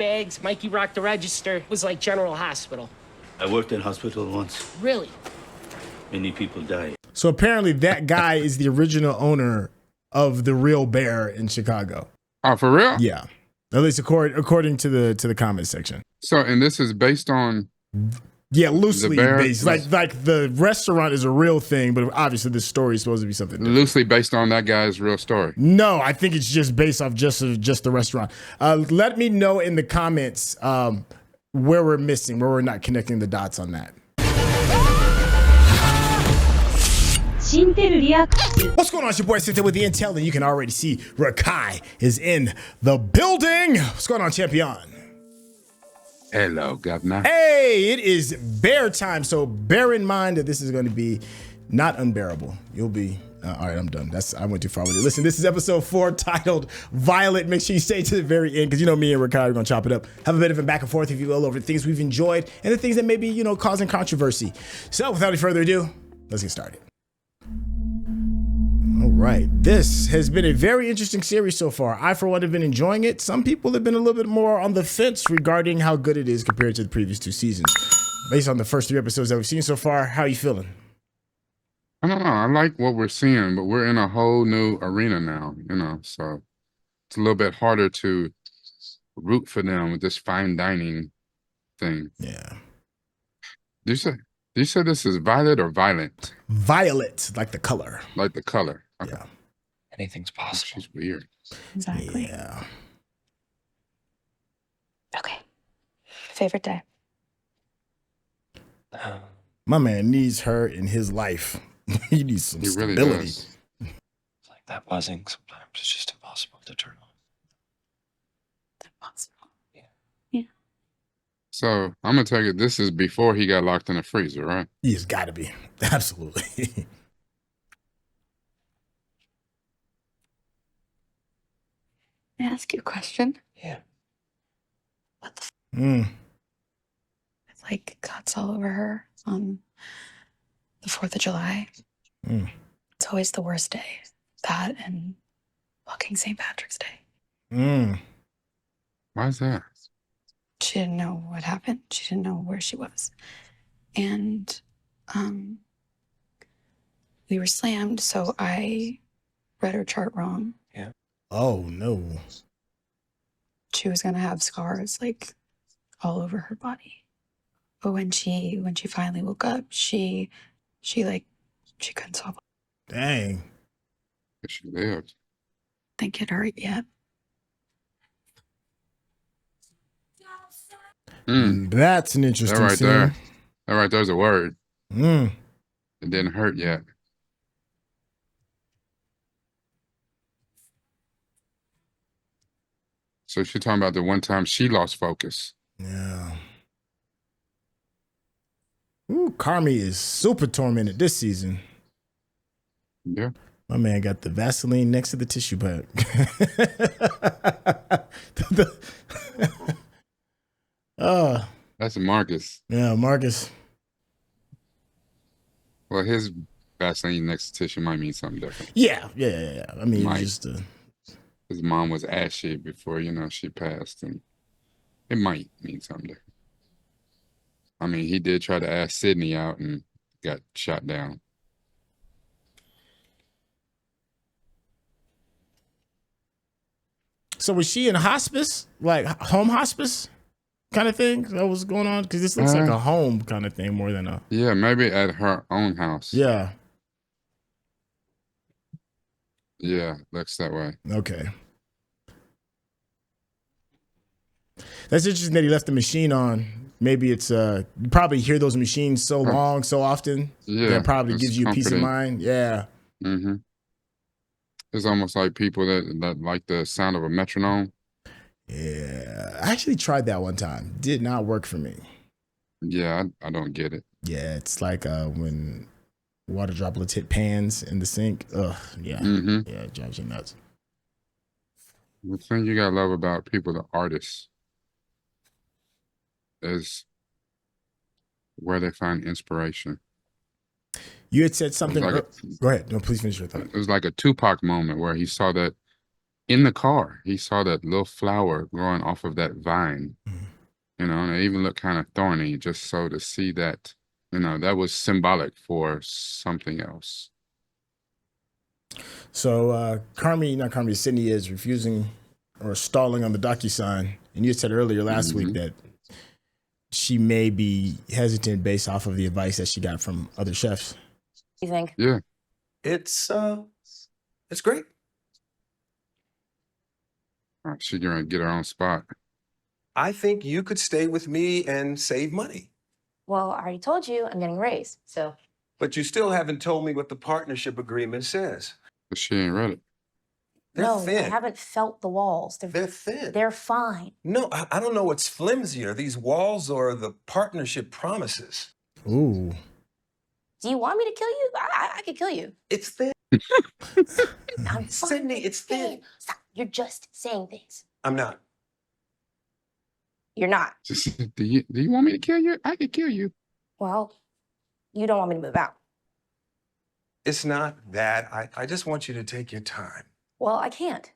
bags, Mikey rocked the register. It was like General Hospital. I worked in hospital once. Really? Many people die. So apparently that guy is the original owner of the real bear in Chicago. Oh, for real? Yeah. At least according to the comment section. So, and this is based on... Yeah, loosely based. Was, like the restaurant is a real thing, but obviously this story is supposed to be something different. Loosely based on that guy's real story. No, I think it's just based off just the restaurant. Let me know in the comments where we're missing, where we're not connecting the dots on that. What's going on? It's your boy Syntell with the Intel, and you can already see Rekkai is in the building. What's going on, champion? Hello, governor. Hey, it is bear time, so bear in mind that this is going to be not unbearable. You'll be all right. I'm done. I went too far with it. Listen, this is episode 4 titled Violet. Make sure you stay to the very end because you know me and Rekkai are going to chop it up. Have a bit of a back and forth, if you will, over the things we've enjoyed and the things that may be, causing controversy. So without any further ado, let's get started. All right. This has been a very interesting series so far. I, for one, have been enjoying it. Some people have been a little bit more on the fence regarding how good it is compared to the previous 2 seasons. Based on the first 3 episodes that we've seen so far, how are you feeling? I don't know. I like what we're seeing, but we're in a whole new arena now, so it's a little bit harder to root for them with this fine dining thing. Yeah. Did you say this is violet or violent? Violet, like the color. Like the color. Okay. Yeah. Anything's possible. She's weird. Exactly. Yeah. Okay. Favorite day? My man needs her in his life. He needs some Really stability. does. It's like that buzzing sometimes. It's just impossible to turn on. Impossible. Yeah. So I'm gonna take it. This is before he got locked in the freezer, right? He's got to be. Absolutely. May I ask you a question? Yeah. What the Mm. It's like cuts all over her on the 4th of July. Mm. It's always the worst day. That and fucking St. Patrick's Day. Mm. Why is that? She didn't know what happened. She didn't know where she was. And we were slammed, so I read her chart wrong. Oh, no. She was gonna have scars like all over her body. But when she finally woke up, she couldn't solve it. Dang. She lived. Think it hurt yet. That's an interesting That right scene. there. That right there's a word. Mm. It didn't hurt yet. So she's talking about the one time she lost focus. Yeah. Ooh, Carmy is super tormented this season. Yeah. My man got the Vaseline next to the tissue bag. That's Marcus. Yeah, Marcus. Well, his Vaseline next to tissue might mean something different. Yeah. I mean, Might. just His mom was ashy before, she passed, and it might mean something different. I mean, he did try to ask Sydney out and got shot down. So was she in hospice, like home hospice kind of thing that was going on? Because this looks like a home kind of thing more than a. Yeah, maybe at her own house. Yeah. Yeah, looks that way. Okay. That's interesting that he left the machine on. Maybe it's you probably hear those machines so long, so often. Yeah, that probably it's gives you peace of comforting. mind. Yeah. Mm-hmm. It's almost like people that like the sound of a metronome. Yeah. I actually tried that one time. Did not work for me. Yeah, I don't get it. Yeah, it's like when water droplets hit pans in the sink. Ugh, yeah. Mm-hmm. Yeah, it drives you nuts. The thing you gotta love about people, the artists, is where they find inspiration. You had said something. Like Go ahead. No, please finish your thought. It was like a Tupac moment where he saw that in the car, he saw that little flower growing off of that vine, you know, and it even looked kind of thorny, just so to see that, you know, that was symbolic for something else. So Carmy, Sydney is refusing or stalling on the DocuSign. And you said earlier last week that she may be hesitant based off of the advice that she got from other chefs. You think? Yeah. It's great. She's gonna get her own spot. I think you could stay with me and save money. Well, I already told you I'm getting raised, so. But you still haven't told me what the partnership agreement says. But she ain't read it. They're No, thin. I haven't felt the walls. They're thin. They're fine. No, I don't know what's flimsier, these walls or the partnership promises. Ooh. Do you want me to kill you? I could kill you. It's thin. I'm Sydney, it's thin. Stop. You're just saying things. I'm not. You're not. Just, do you want me to kill you? I could kill you. Well, you don't want me to move out. It's not that. I just want you to take your time. Well, I can't.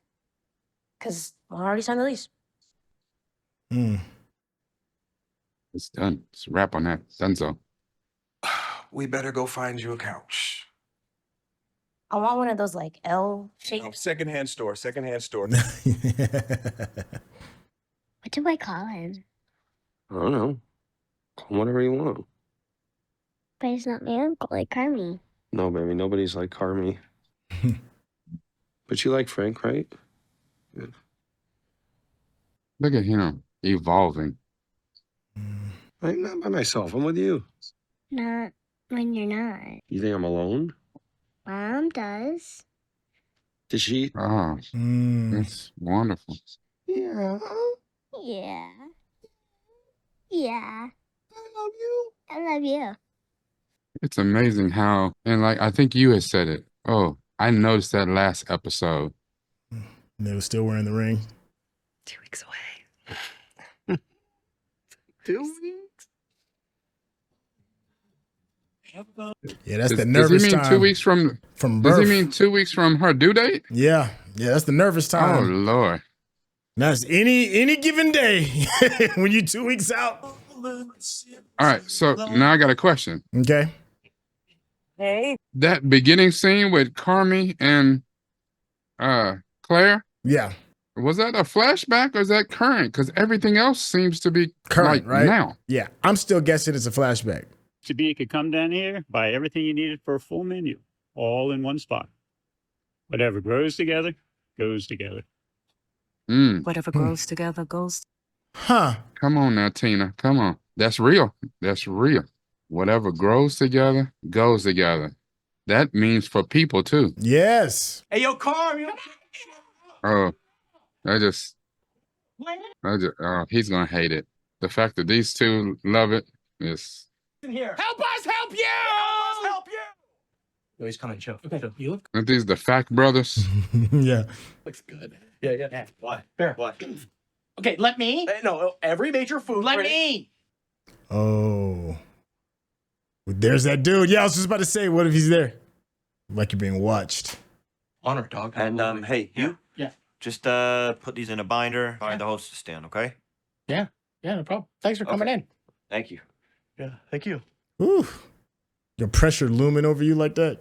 Because I already signed the lease. It's done. It's a wrap on that. Donezo. We better go find you a couch. I want one of those, like, L-shaped. Oh, secondhand store. What do I call him? I don't know. Call him whatever you want. But he's not my uncle like Carmy. No, baby, nobody's like Carmy. But you like Frank, right? Good. Look at him evolving. I'm not by myself. I'm with you. Not when you're not. You think I'm alone? Mom does. Did she? Oh, that's wonderful. Yeah. Yeah. Yeah. I love you. I love you. It's amazing how, and like, I think you had said it. Oh, I noticed that last episode. They were still wearing the ring. 2 weeks away. 2 weeks? Yeah, that's the Does nervous he mean time. 2 weeks from birth. Does he mean 2 weeks from her due date? Yeah, that's the nervous Oh time. Lord. That's any given day when you're 2 weeks out. All right, so now I got a question. Okay. Hey. That beginning scene with Carmy and Claire, Yeah. was that a flashback or is that current? Because everything else seems to be Current, like right? now. Yeah. I'm still guessing it's a flashback. You could come down here, buy everything you needed for a full menu, all in one spot. Whatever grows together, goes together. Whatever grows together goes. Huh. Come on now, Tina. Come on. That's real. That's real. Whatever grows together, goes together. That means for people too. Yes. Hey, yo, Carmy. Oh, he's gonna hate it. The fact that these two love it is. Here. Help us help you! Help you! Yo, he's coming. Chill. Okay, you look Aren't these the Fact brothers? Yeah. Looks good. Yeah. Why? Bear. Why? Okay, let me. No, every major food. Let me. Oh. There's that dude. Yeah, I was just about to say, what if he's there? Like you're being watched. Honor, dog. And hey, you. Yeah. Just put these in a binder. Find the hostess stand, okay? Yeah, no problem. Thanks for coming in. Thank you. Yeah, thank you. Ooh. Your pressure looming over you like that.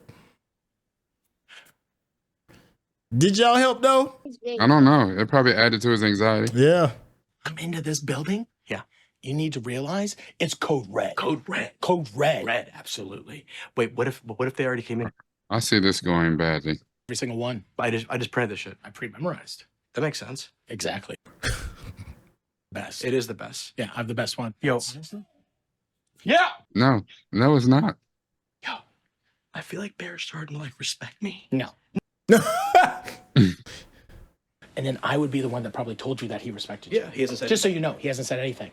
Did y'all help though? I don't know. It probably added to his anxiety. Yeah. Come into this building. Yeah. You need to realize it's code red. Code red. Code red. Red, absolutely. Wait, what if they already came in? I see this going badly. Every single one. I just printed this shit. I pre-memorized. That makes sense. Exactly. Best. It is the best. Yeah, I have the best one. Yo. Yeah. No, it's not. Yo, I feel like Bear's starting to like respect me. No. And then I would be the one that probably told you that he respected you. Yeah, he hasn't said. Just so you know, he hasn't said anything.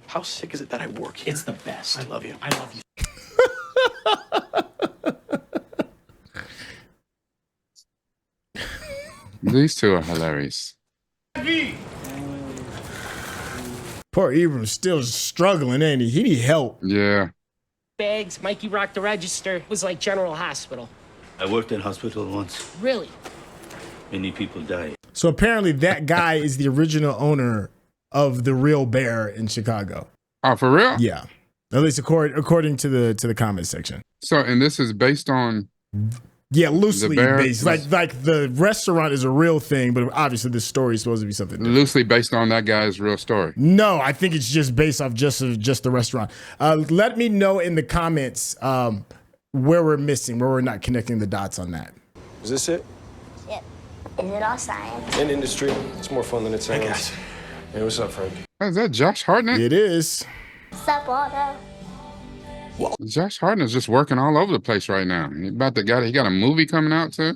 How sick is it that I work here? It's the best. I love you. I love you. These two are hilarious. Poor Ebon's still struggling, ain't he? He need help. Yeah. Bags, Mikey rocked the register. It was like General Hospital. I worked in hospital once. Really? Many people die. So apparently that guy is the original owner of the real bear in Chicago. Oh, for real? Yeah. At least according to the comment section. So, and this is based on... Yeah, loosely bear based. Like the restaurant is a real thing, but obviously this story is supposed to be something different. Loosely based on that guy's real story. No, I think it's just based off just the restaurant. Let me know in the comments where we're missing, where we're not connecting the dots on that. Is this it? Yep. Is it all science? In industry, it's more fun than it sounds. Hey, guys. Hey, what's up, Frank? Is that Josh Hartnett? It is. Sup, Waldo? Josh Hartnett's just working all over the place right now. He got a movie coming out too.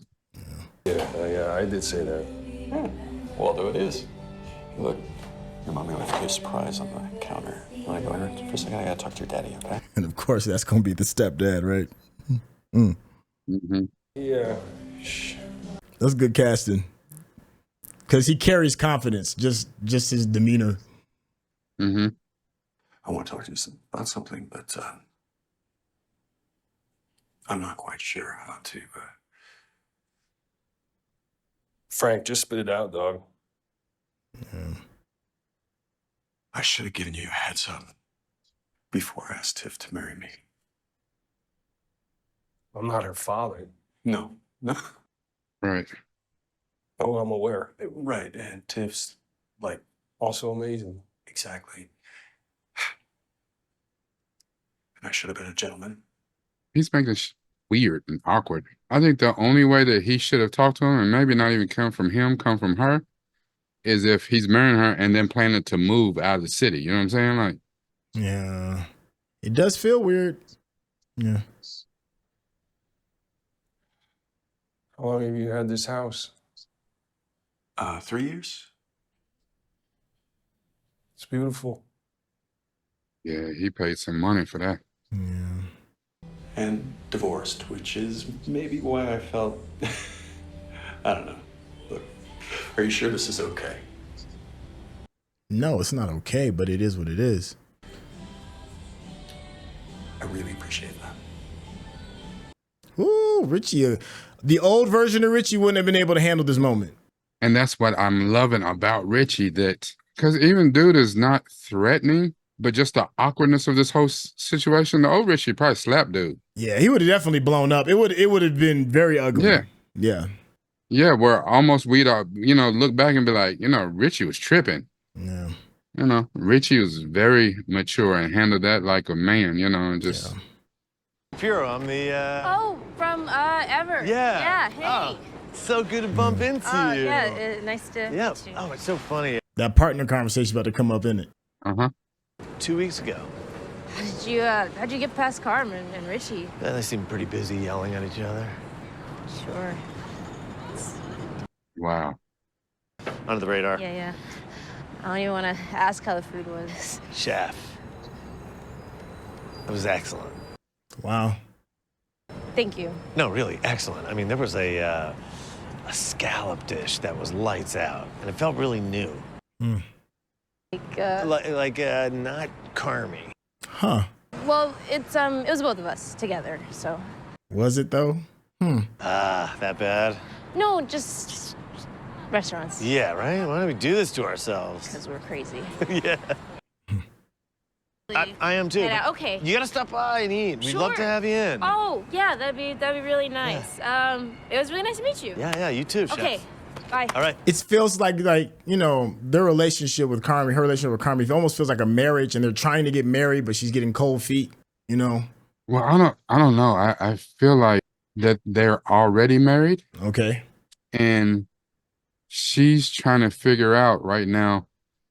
Yeah, I did say that. Waldo, it is. Look, your mommy left you a surprise on the counter. Wanna go in there for a second? I gotta talk to your daddy, okay? And of course, that's gonna be the stepdad, right? Mm-hmm. Yeah. That's good casting. Because he carries confidence, just his demeanor. Mm-hmm. I want to talk to you about something, but I'm not quite sure how to. Frank, just spit it out, dog. Yeah. I should have given you a heads up before I asked Tiff to marry me. I'm not her father. No. Right. Oh, I'm aware. Right, and Tiff's like Also amazing. exactly. And I should have been a gentleman. He's making weird and awkward. I think the only way that he should have talked to him, and maybe not even come from him, come from her, is if he's marrying her and then planning to move out of the city. You know what I'm saying? Like, Yeah. It does feel weird. Yeah. How long have you had this house? 3 years. It's beautiful. yeah, he paid some money for that. Yeah. And divorced, which is maybe why I felt, I don't know. Look, are you sure this is okay? No, it's not okay, but it is what it is. I really appreciate that. Ooh, Richie. The old version of Richie wouldn't have been able to handle this moment. And that's what I'm loving about Richie, that because even dude is not threatening, but just the awkwardness of this whole situation. The old Richie probably slapped dude. Yeah, he would have definitely blown up. It would have been very ugly. Yeah. Yeah. Yeah, where almost we'd look back and be like, Richie was tripping. Yeah. Richie was very mature and handled that like a man, and just. Yeah. Puro, I'm the, Oh, from Ever. Yeah. Yeah, hey. Oh, so good to bump into you. Yeah, nice to Yeah. meet you. Oh, it's so funny. That partner conversation about to come up in it. Uh-huh. 2 weeks ago, How'd you get past Carmen and Richie? they seemed pretty busy yelling at each other. Sure. Wow. Under the radar. Yeah. I don't even want to ask how the food was. Chef. It was excellent. Wow. Thank you. No, really, excellent. I mean, there was a scallop dish that was lights out, and it felt really new. Mm. Like not Carmy. Huh. Well, it was both of us together, so. Was it though? That bad? No, just restaurants. Yeah, right? Why don't we do this to ourselves? Because we're crazy. Yeah. I am too. Yeah, okay. You gotta stop by and eat. We'd love to Sure. have you in. Oh, yeah, that'd be really nice. It was really nice to meet you. Yeah, you too, Chef. Okay, bye. All right. It feels like their relationship with Carmy, her relationship with Carmy, it almost feels like a marriage, and they're trying to get married, but she's getting cold feet. Well, I don't know. I feel like that they're already married. Okay. And she's trying to figure out right now,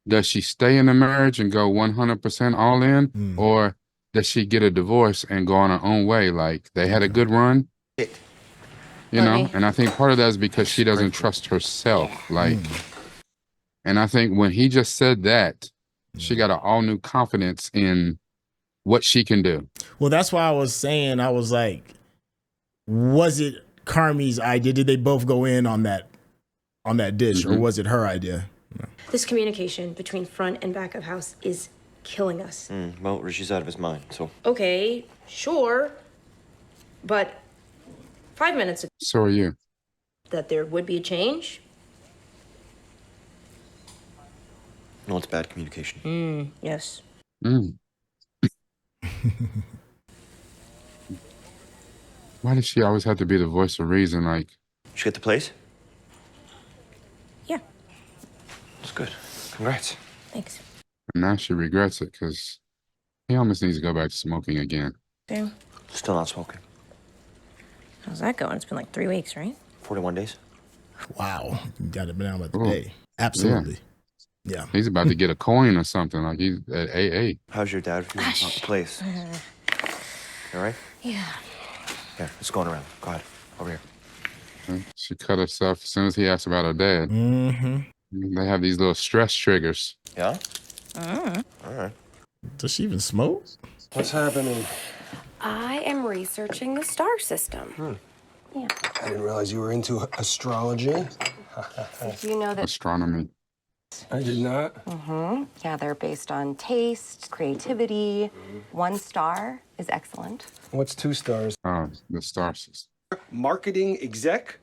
does she stay in the marriage and go 100% all in, or does she get a divorce and go on her own way? Like, they had a good run, and I think part of that is because she doesn't trust herself. And I think when he just said that, she got an all new confidence in what she can do. Well, that's why I was saying, I was like, was it Carmy's idea? Did they both go in on that dish, or was it her idea? This communication between front and back of house is killing us. Well, Richie's out of his mind, so. Okay, sure, but 5 minutes ago So are you. that there would be a change, No, it's bad communication. Yes. Why does she always have to be the voice of reason? Like, Did you get the place? Yeah. That's good. Congrats. Thanks. and now she regrets it because he almost needs to go back to smoking again. Okay. Still not smoking. How's that going? It's been like 3 weeks, right? 41 days. Wow. You got it down by the Ooh. day. Absolutely. Yeah. He's about to get a coin or something. Like he's at AA. How's your dad feeling about the place? You all right? Yeah. Here, it's going around. Go ahead. Over here. She cut herself as soon as he asked about her dad. Mm-hmm. They have these little stress triggers. Yeah? All right. Does she even smoke? What's happening? I am researching the star system. Yeah. I didn't realize you were into astrology. Do you know that? Astronomy. I did not. Yeah, they're based on taste, creativity. 1 star is excellent. What's 2 stars? Oh, the star system. Marketing exec?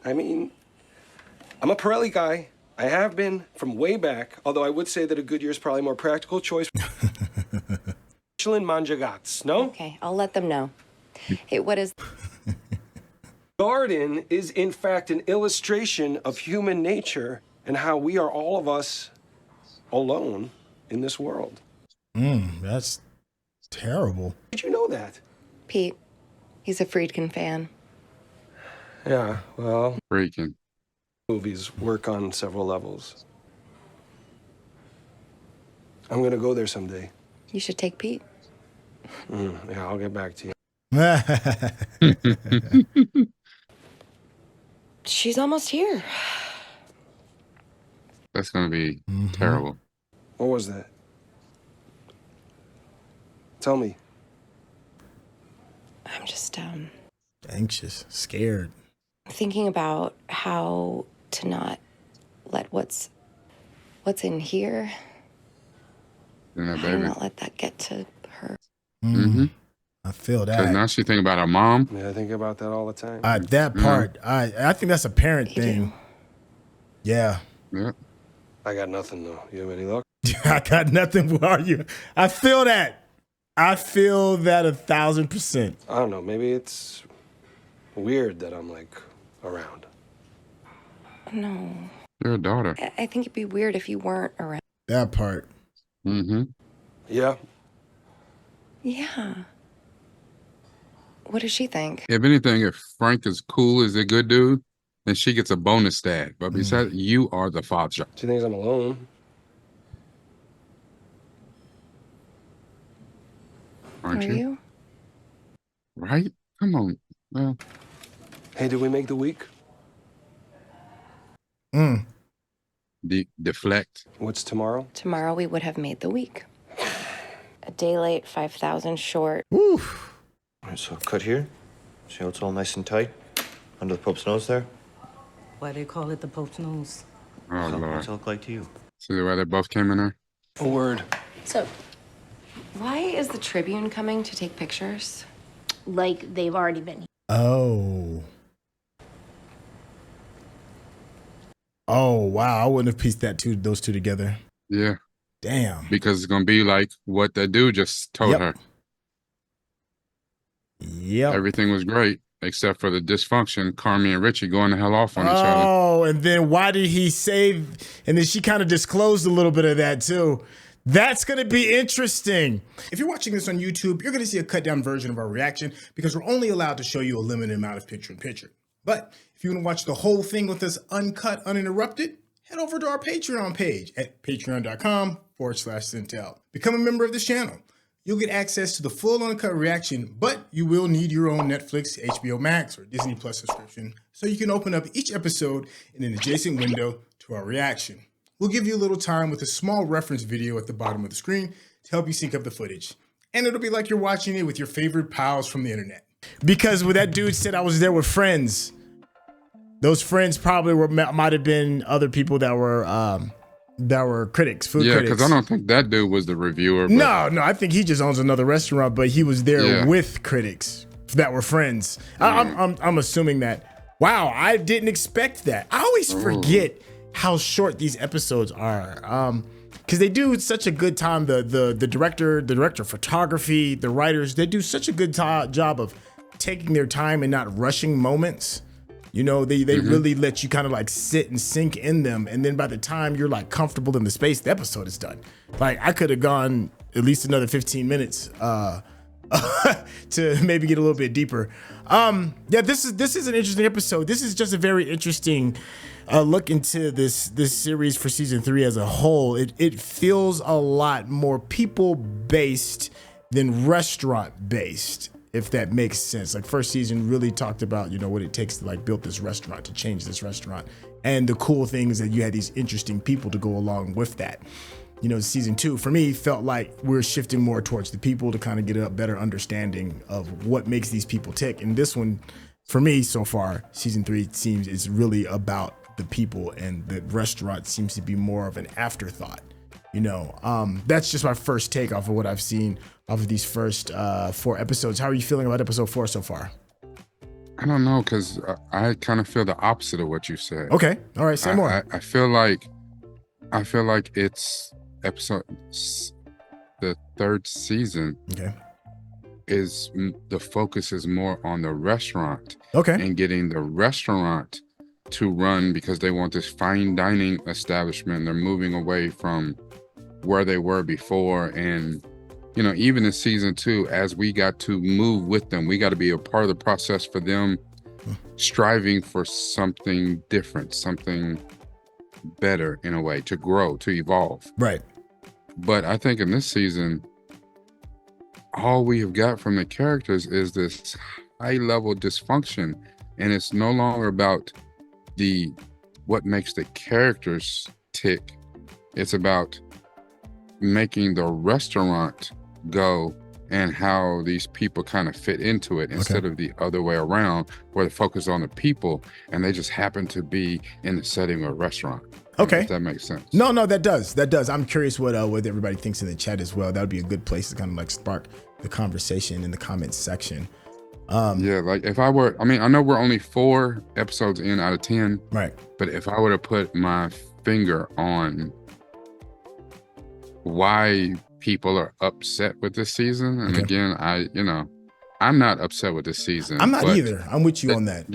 I mean, I'm a Pirelli guy. I have been from way back, although I would say that a Goodyear is probably a more practical choice. Michelin Manjagats, no? Okay, I'll let them know. Hey, what is? Garden is, in fact, an illustration of human nature and how we are all of us alone in this world. That's terrible. Did you know that? Pete, he's a Friedkin fan. Yeah, well, Freaking. movies work on several levels. I'm gonna go there someday. You should take Pete. Yeah, I'll get back to you. She's almost here. That's going to be terrible. What was that? Tell me. I'm just Anxious, scared. thinking about how to not let what's in here, You know, how to baby. not let that get to her. I feel Because that. now she think about her mom. Yeah, I think about that all the time. That part, I think that's a parent thing. Yeah. Yeah. I got nothing, though. You have any luck? I got nothing. Who are you? I feel that. I feel that 1,000%. I don't know. Maybe it's weird that I'm, like, around. No, You're a daughter. I think it'd be weird if you weren't around. That part. Yeah. Yeah. What does she think? If anything, if Frank is cool, is a good dude, then she gets a bonus dad. But besides, you are the father. She thinks I'm alone. Aren't Are you? Right? Come on. Well, Hey, did we make the week? deflect. What's tomorrow? Tomorrow we would have made the week. A day late, 5,000 short. All right, so cut here. See how it's all nice and tight? Under the Pope's nose there? Why they call it the Pope's nose? Oh, So, Lord. what's it look like to you? See why they both came in there? A word. So, Why is the Tribune coming to take pictures? Like they've already been here. Oh. Oh, wow. I wouldn't have pieced those two together. Yeah. Damn. Because it's going to be like what the dude just told Yep. her. Yep. Everything was great, except for the dysfunction, Carmy and Richie going the hell off on each other. Oh, and then why did he say, and then she kind of disclosed a little bit of that too. That's going to be interesting. If you're watching this on YouTube, you're going to see a cut down version of our reaction because we're only allowed to show you a limited amount of picture in picture. But if you want to watch the whole thing with us uncut, uninterrupted, head over to our Patreon page at patreon.com/Syntell. Become a member of this channel. You'll get access to the full uncut reaction, but you will need your own Netflix, HBO Max, or Disney Plus subscription so you can open up each episode in an adjacent window to our reaction. We'll give you a little time with a small reference video at the bottom of the screen to help you sync up the footage. And it'll be like you're watching it with your favorite pals from the internet. Because when that dude said I was there with friends, those friends probably might have been other people that were critics, food critics. Yeah, because I don't think that dude was the reviewer. But No, I think he just owns another restaurant, but he was there with critics that were friends. I'm assuming that. Wow, I didn't expect that. I always forget how short these episodes are. Because they do such a good time. The director of photography, the writers, they do such a good job of taking their time and not rushing moments. You know, they really let you kind of like sit and sink in them. And then by the time you're like comfortable in the space, the episode is done. Like I could have gone at least another 15 minutes to maybe get a little bit deeper. Yeah, this is an interesting episode. This is just a very interesting look into this series for season 3 as a whole. It feels a lot more people based than restaurant based, if that makes sense. Like first season really talked about, you know, what it takes to like build this restaurant, to change this restaurant, and the cool things that you had these interesting people to go along with that. You know, season 2 for me felt like we're shifting more towards the people to kind of get a better understanding of what makes these people tick. And this one, for me so far, season 3 seems is really about the people, and the restaurant seems to be more of an afterthought. You know, that's just my first take off of what I've seen off of these first 4 episodes. How are you feeling about episode 4 so far? I don't know, because I kind of feel the opposite of what you said. Okay, all right, say more. I feel like it's the 3rd season. Okay. Is the focus is more on the restaurant. Okay. And getting the restaurant to run, because they want this fine dining establishment. They're moving away from where they were before. And, you know, even in season 2, as we got to move with them, we got to be a part of the process for them striving for something different, something better in a way, to grow, to evolve. Right. But I think in this season, all we have got from the characters is this high level dysfunction. And it's no longer about what makes the characters tick. It's about making the restaurant go and how these people kind of fit into it, instead of the other way around, where the focus is on the people and they just happen to be in the setting of a restaurant. Okay. If that makes sense. No, that does. I'm curious what everybody thinks in the chat as well. That would be a good place to kind of like spark the conversation in the comments section. Yeah, like if I were, I mean, I know we're only 4 episodes in out of 10. Right. But if I were to put my finger on why people are upset with this season, and again, I'm not upset with this season. I'm not either. I'm with you on that.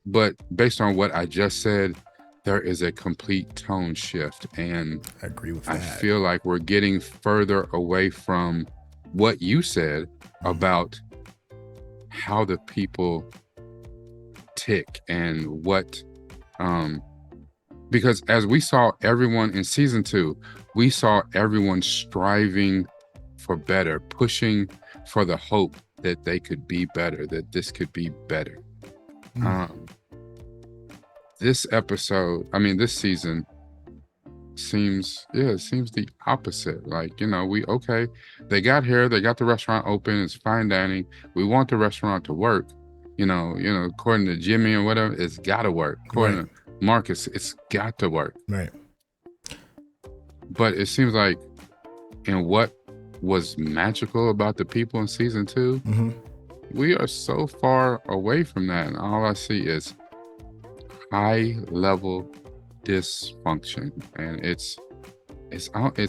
But based on what I just said, there is a complete tone shift, and I agree with that. I feel like we're getting further away from what you said about how the people tick and what, because as we saw everyone in season 2, we saw everyone striving for better, pushing for the hope that they could be better, that this could be better. This season seems the opposite. Like, you know, they got here, they got the restaurant open, it's fine dining. We want the restaurant to work. You know, according to Jimmy and whatever, it's gotta work. According to Marcus, it's got to work. Right. But it seems like in what was magical about the people in season 2, we are so far away from that. And all I see is high level dysfunction, and it's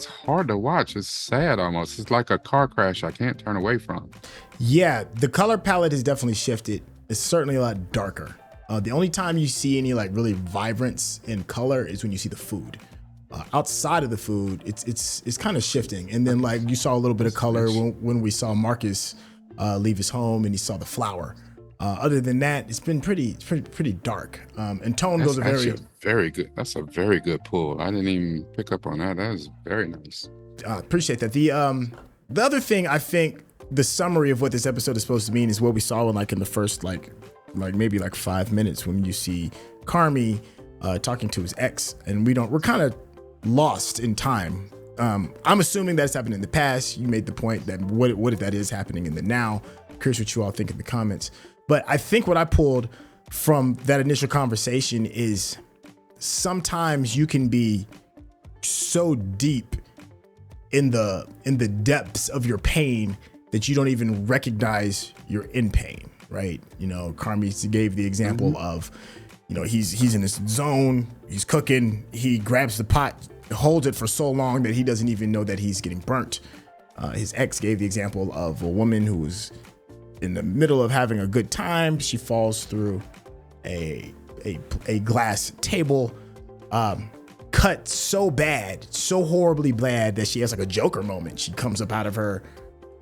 hard to watch. It's sad almost. It's like a car crash I can't turn away from. Yeah, the color palette has definitely shifted. It's certainly a lot darker. The only time you see any like really vibrance in color is when you see the food. Outside of the food, it's kind of shifting. And then like you saw a little bit of color when we saw Marcus leave his home and he saw the flower. Other than that, it's been pretty dark. And tone goes very good. That's a very good pull. I didn't even pick up on that. That is very nice. Appreciate that. The other thing, I think the summary of what this episode is supposed to mean is what we saw in the first like maybe 5 minutes, when you see Carmy talking to his ex, and we're kind of lost in time. I'm assuming that's happened in the past. You made the point that what if that is happening in the now. Curious what you all think in the comments. But I think what I pulled from that initial conversation is sometimes you can be so deep in the depths of your pain that you don't even recognize you're in pain, right? You know, Carmy gave the example of, he's in his zone. He's cooking. He grabs the pot, holds it for so long that he doesn't even know that he's getting burnt. His ex gave the example of a woman who was in the middle of having a good time. She falls through a glass table, cut so bad, so horribly bad that she has like a Joker moment. She comes up out of her,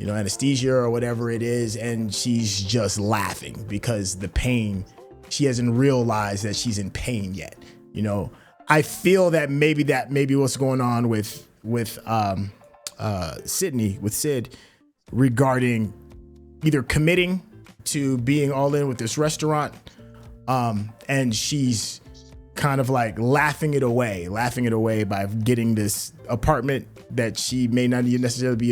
anesthesia or whatever it is, and she's just laughing because the pain, she hasn't realized that she's in pain yet. I feel that maybe what's going on with Sydney, with Sid, regarding either committing to being all in with this restaurant, and she's kind of like laughing it away by getting this apartment that she may not even necessarily be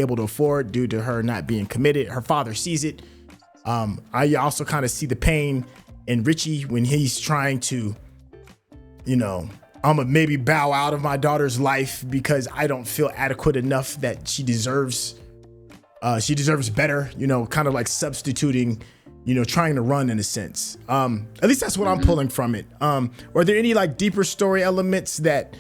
able to afford due to her not being committed. Her father sees it. I also kind of see the pain in Richie when he's trying to, I'm gonna maybe bow out of my daughter's life because I don't feel adequate enough that she deserves better, kind of like substituting, trying to run in a sense. At least that's what I'm pulling from it. Are there any like deeper story elements that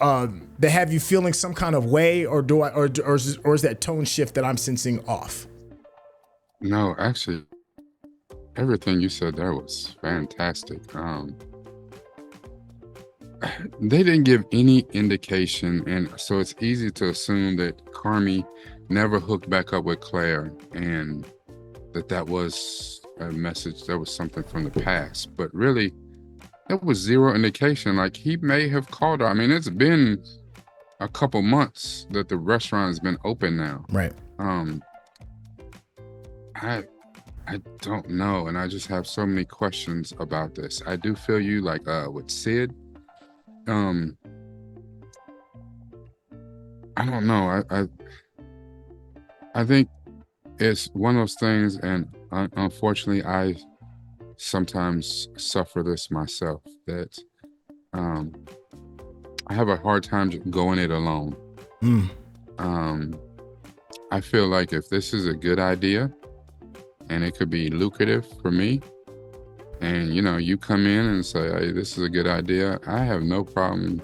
have you feeling some kind of way, or is that tone shift that I'm sensing off? No, actually, everything you said there was fantastic. They didn't give any indication, and so it's easy to assume that Carmy never hooked back up with Claire, and that was a message, that was something from the past. But really, there was zero indication. Like, he may have called her. I mean, it's been a couple months that the restaurant has been open now. Right. I don't know, and I just have so many questions about this. I do feel you, like with Sid. I don't know. I think it's one of those things, and unfortunately, I sometimes suffer this myself, that I have a hard time going it alone. I feel like if this is a good idea and it could be lucrative for me, and you come in and say, hey, this is a good idea, I have no problem,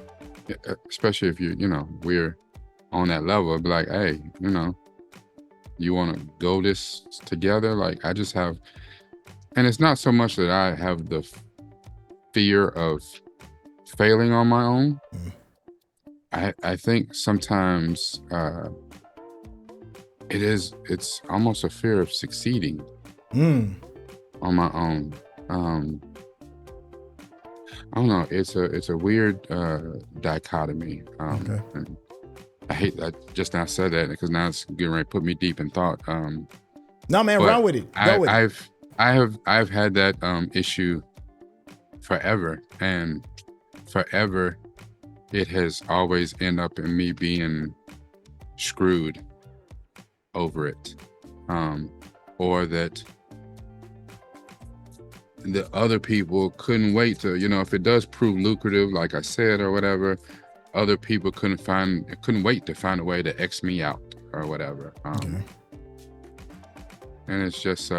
especially if we're on that level, be like, hey, you want to go this together? Like, I just have, and it's not so much that I have the fear of failing on my own. I think sometimes it's almost a fear of succeeding on my own. I don't know. It's a weird dichotomy. Okay. And I just now said that because now it's getting ready to put me deep in thought. No, man, run with it. Go with it. I've had that issue forever, and forever it has always ended up in me being screwed over it, or that the other people couldn't wait to, if it does prove lucrative, like I said, or whatever, other people couldn't wait to find a way to X me out or whatever. And it's just,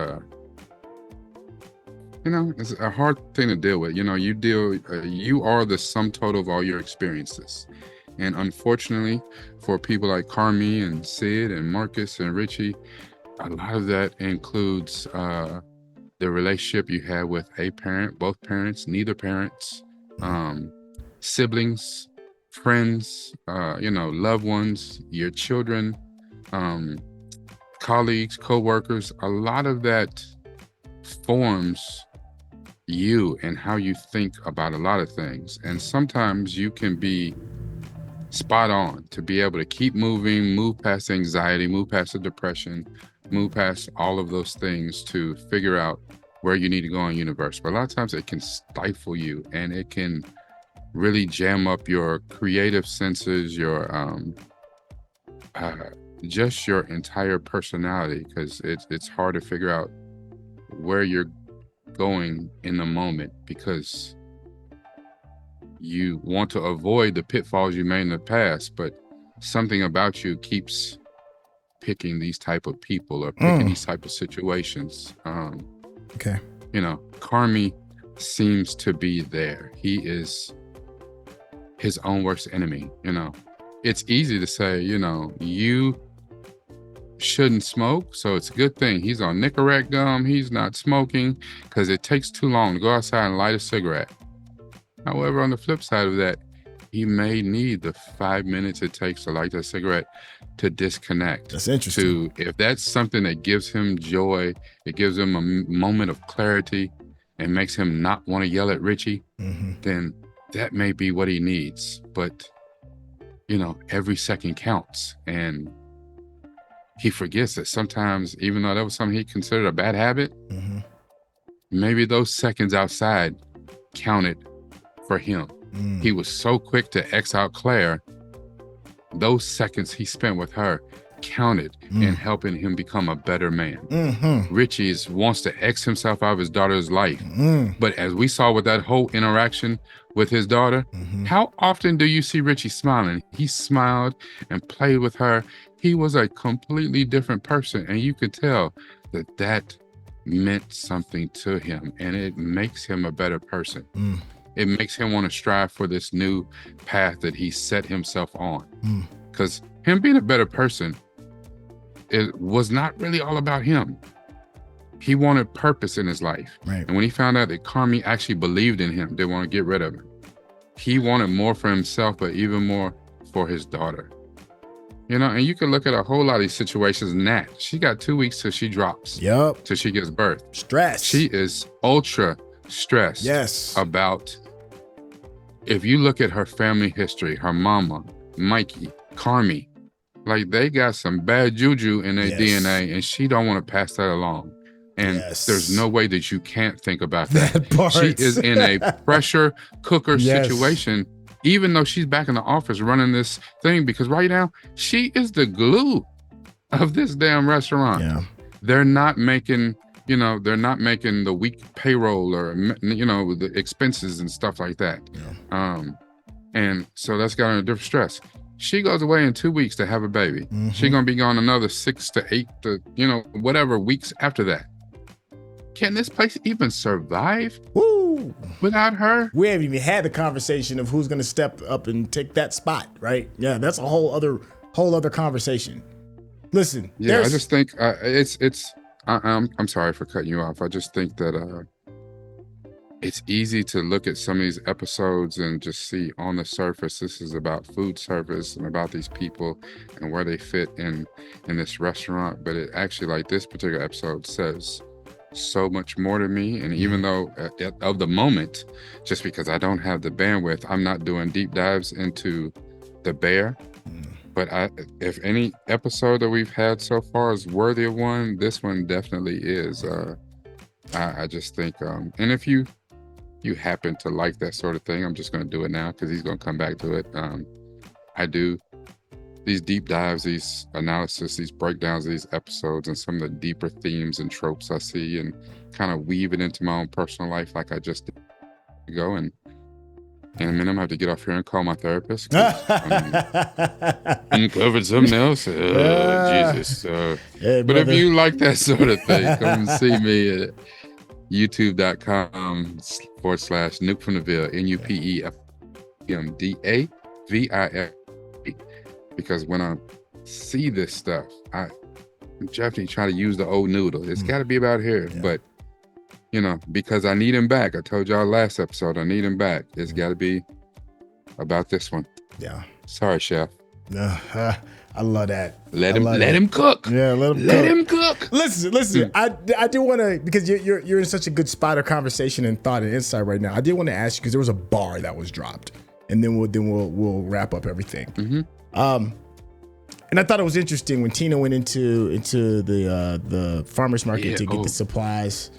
it's a hard thing to deal with. You are the sum total of all your experiences. And unfortunately, for people like Carmy and Sid and Marcus and Richie, a lot of that includes the relationship you had with a parent, both parents, neither parents, siblings, friends, loved ones, your children, colleagues, co-workers. A lot of that forms you and how you think about a lot of things. And sometimes you can be spot on to be able to keep moving, move past anxiety, move past the depression, move past all of those things to figure out where you need to go in universe. But a lot of times it can stifle you, and it can really jam up your creative senses, your just your entire personality, because it's hard to figure out where you're going in the moment, because you want to avoid the pitfalls you made in the past, but something about you keeps picking these type of people or picking these type of situations. Okay. Carmy, seems to be there. He is his own worst enemy, you know. It's easy to say, you know, you shouldn't smoke, so it's a good thing he's on Nicorette gum, he's not smoking, because it takes too long to go outside and light a cigarette. However, on the flip side of that, he may need the 5 minutes it takes to light that cigarette to disconnect. That's interesting. If that's something that gives him joy, it gives him a moment of clarity and makes him not want to yell at Richie, then that may be what he needs. But, you know, every second counts. And he forgets that sometimes, even though that was something he considered a bad habit, maybe those seconds outside counted for him. He was so quick to X out Claire. Those seconds he spent with her counted in helping him become a better man. Richie wants to X himself out of his daughter's life. But as we saw with that whole interaction with his daughter, how often do you see Richie smiling? He smiled and played with her. He was a completely different person. And you could tell that that meant something to him, and it makes him a better person. It makes him want to strive for this new path that he set himself on. Because him being a better person, it was not really all about him. He wanted purpose in his life. Right. And when he found out that Carmy actually believed in him, didn't want to get rid of him, he wanted more for himself, but even more for his daughter. You know, and you can look at a whole lot of these situations. Nat, she got 2 weeks till she drops. Yep. Till she gives birth. Stress. She is ultra stressed. Yes. About, if you look at her family history, her mama, Mikey, Carmy, like they got some bad juju in their DNA, and she don't want to pass that along. And there's no way that you can't think about that. She is in a pressure cooker situation, even though she's back in the office running this thing, because right now she is the glue of this damn restaurant. Yeah. They're not making, you know, they're not making the week payroll or, you know, the expenses and stuff like that. Yeah. And so that's got her a different stress. She goes away in 2 weeks to have a baby. She's going to be gone another 6 to 8 to, you know, whatever weeks after that. Can this place even survive without her? We haven't even had the conversation of who's going to step up and take that spot, right? Yeah, that's a whole other conversation. Listen, yeah, I just think I'm sorry for cutting you off. I just think that it's easy to look at some of these episodes and just see on the surface, this is about food service and about these people and where they fit in this restaurant. But it actually, like this particular episode says so much more to me. And even though of the moment, just because I don't have the bandwidth, I'm not doing deep dives into the bear. But if any episode that we've had so far is worthy of one, this one definitely is. I just think, and if you happen to like that sort of thing, I'm just going to do it now because he's going to come back to it. I do these deep dives, these analysis, these breakdowns of these episodes and some of the deeper themes and tropes I see, and kind of weave it into my own personal life like I just did go. And in a minute, I'm going to have to get off here and call my therapist. Uncovered something else? Jesus. Hey, but if you like that sort of thing, come and see me at youtube.com/Nuke from the Ville, NUPEFMDAVIL. Because when I see this stuff, I'm definitely trying to use the old noodle. It's got to be about here. Yeah. But, you know, because I need him back. I told y'all last episode, I need him back. It's got to be about this one. Yeah. Sorry, Chef. I love that. Let him cook. Yeah, let him cook. Listen. I do want to, because you're in such a good spot of conversation and thought and insight right now. I did want to ask you, because there was a bar that was dropped, and then we'll wrap up everything. And I thought it was interesting when Tina went into the farmer's market to get the supplies,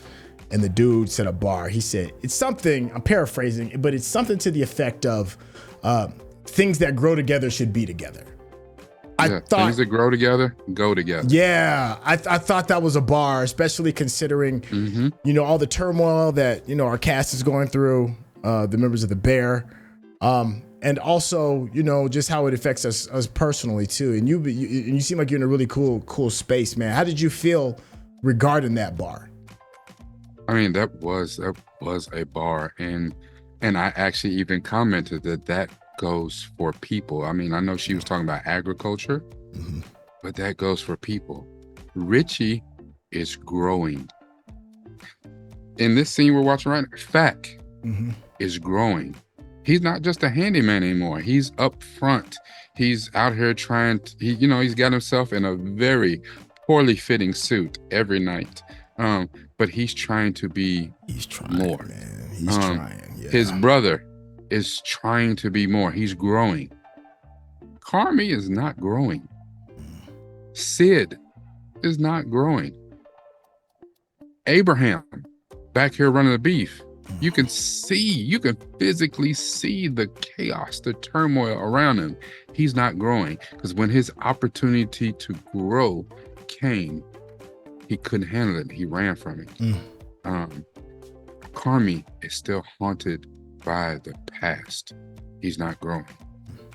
and the dude set a bar. He said, it's something, I'm paraphrasing, but it's something to the effect of things that grow together should be together. I thought things that grow together, go together. Yeah, I thought that was a bar, especially considering, you know, all the turmoil that, you know, our cast is going through, the members of the Bear. And also, you know, just how it affects us personally too. And you seem like you're in a really cool space, man. How did you feel regarding that bar? I mean, that was a bar, and I actually even commented that goes for people. I mean, I know she was talking about agriculture, but that goes for people. Richie is growing. In this scene we're watching right now, Fack is growing. He's not just a handyman anymore. He's up front. He's out here trying to, he's got himself in a very poorly fitting suit every night. But he's trying to be more. Man. He's trying. Yeah. His brother is trying to be more. He's growing. Carmy is not growing. Sid is not growing. Abraham, back here running the beef. You can physically see the chaos, the turmoil around him. He's not growing because when his opportunity to grow came, he couldn't handle it. He ran from it. Carmy is still haunted by the past. He's not growing.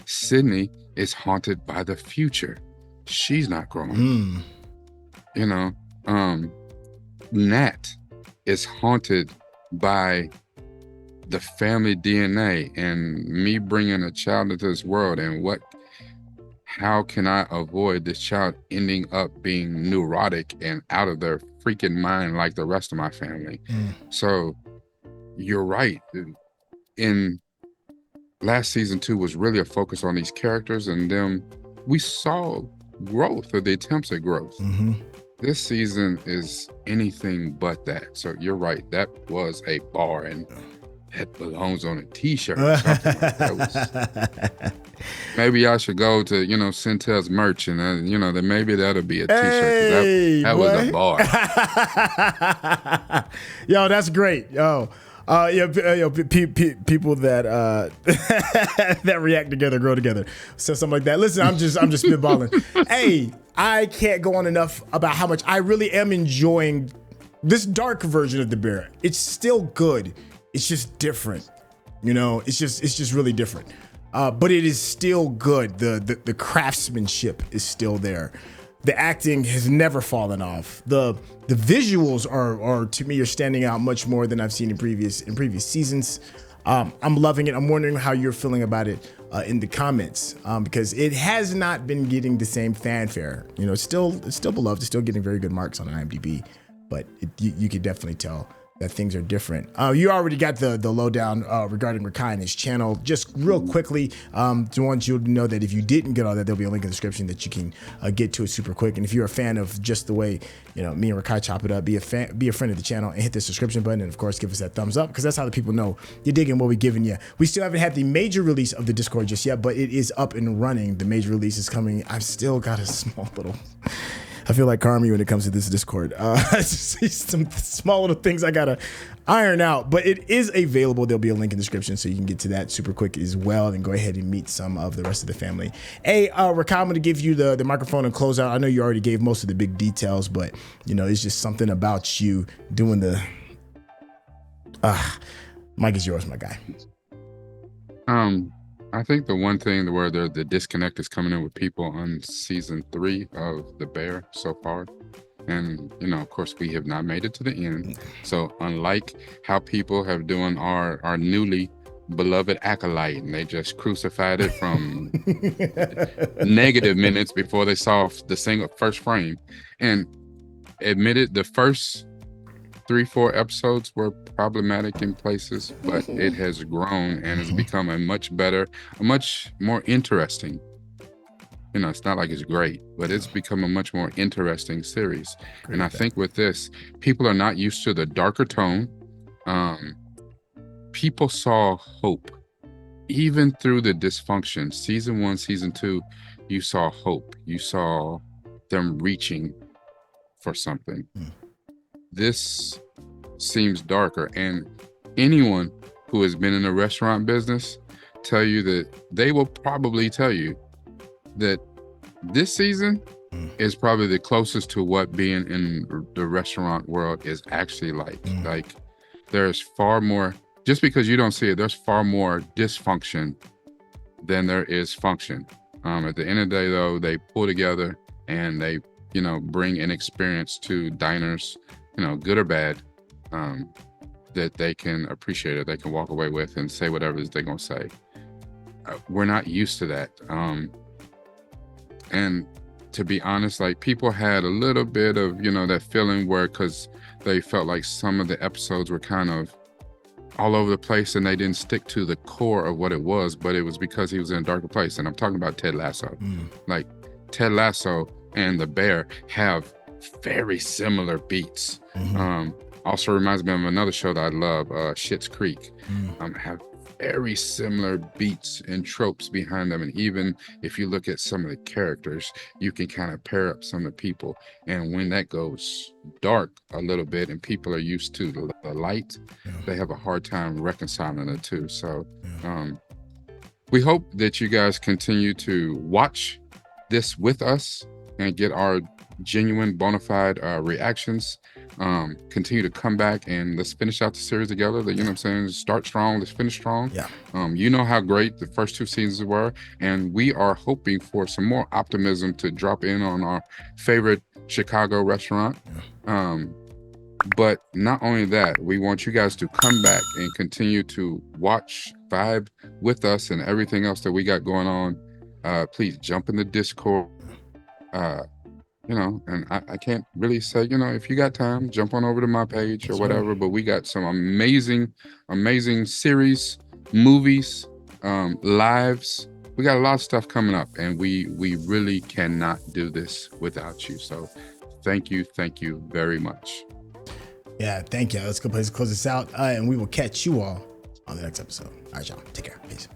Sydney is haunted by the future. She's not growing. Nat is haunted by the family DNA and me bringing a child into this world, and how can I avoid this child ending up being neurotic and out of their freaking mind like the rest of my family? So you're right. In last season 2 was really a focus on these characters, and then we saw growth, or the attempts at growth. This season is anything but that. So you're right. That was a bar, and that belongs on a t-shirt or something. That maybe I should go to, Syntell's merch, and then maybe that'll be a t-shirt. That was a bar. Yo, that's great. People that that react together grow together. So something like that. Listen, I'm just spitballing. Hey, I can't go on enough about how much I really am enjoying this dark version of the bear. It's still good. It's just different. It's just really different. But it is still good. The craftsmanship is still there. The acting has never fallen off. The visuals are to me are standing out much more than I've seen in previous seasons. I'm loving it. I'm wondering how you're feeling about it in the comments, because it has not been getting the same fanfare. It's still beloved. It's still getting very good marks on IMDb, but you could definitely tell that things are different. You already got the lowdown regarding Rekkai and his channel. Just real quickly, I want you to know that if you didn't get all that, there'll be a link in the description that you can get to it super quick. And if you're a fan of just the way me and Rekkai chop it up, be a friend of the channel and hit the subscription button, and of course give us that thumbs up, because that's how the people know you're digging what we're giving you. We still haven't had the major release of the Discord just yet, but it is up and running. The major release is coming. I've still got a small little... I feel like Carmy when it comes to this Discord. Some small little things I gotta iron out, but it is available. There'll be a link in the description so you can get to that super quick as well, and go ahead and meet some of the rest of the family. Hey, Rekkai, I'm gonna give you the microphone and close out. I know you already gave most of the big details, but it's just something about you doing the. Mike is yours, my guy. I think the one thing where the disconnect is coming in with people on season 3 of The Bear so far. And, of course, we have not made it to the end. So unlike how people have done our newly beloved acolyte, and they just crucified it from negative minutes before they saw the first frame, and admitted the first 3-4 episodes were problematic in places, but it has grown and has become a much better, a much more interesting. It's not like it's great, but it's become a much more interesting series. And I think with this, people are not used to the darker tone. People saw hope, even through the dysfunction. Season 1, season 2, you saw hope. You saw them reaching for something. This seems darker, and anyone who has been in the restaurant business tell you that they will probably tell you that this season is probably the closest to what being in the restaurant world is actually like. Like, there's far more, just because you don't see it, there's far more dysfunction than there is function. At the end of the day, though, they pull together and they bring an experience to diners, good or bad. that they can appreciate it, they can walk away with and say whatever it is they're gonna say. We're not used to that. And to be honest, like people had a little bit of, that feeling where, cause they felt like some of the episodes were kind of all over the place and they didn't stick to the core of what it was, but it was because he was in a darker place. And I'm talking about Ted Lasso. Like Ted Lasso and The Bear have very similar beats. Also reminds me of another show that I love, Schitt's Creek. Have very similar beats and tropes behind them. And even if you look at some of the characters, you can kind of pair up some of the people. And when that goes dark a little bit and people are used to the light, they have a hard time reconciling the two. So we hope that you guys continue to watch this with us and get our genuine bona fide reactions. Continue to come back and let's finish out the series together. You know what I'm saying? Start strong, let's finish strong. You know how great the first 2 seasons were, and we are hoping for some more optimism to drop in on our favorite Chicago restaurant. But not only that, we want you guys to come back and continue to watch, vibe with us and everything else that we got going on. Please jump in the Discord. And I can't really say, if you got time, jump on over to my page or whatever, but we got some amazing series, movies, lives. We got a lot of stuff coming up and we really cannot do this without you. So thank you very much. Yeah, thank you. Let's go place to close this out. And we will catch you all on the next episode. All right, y'all. Take care. Peace.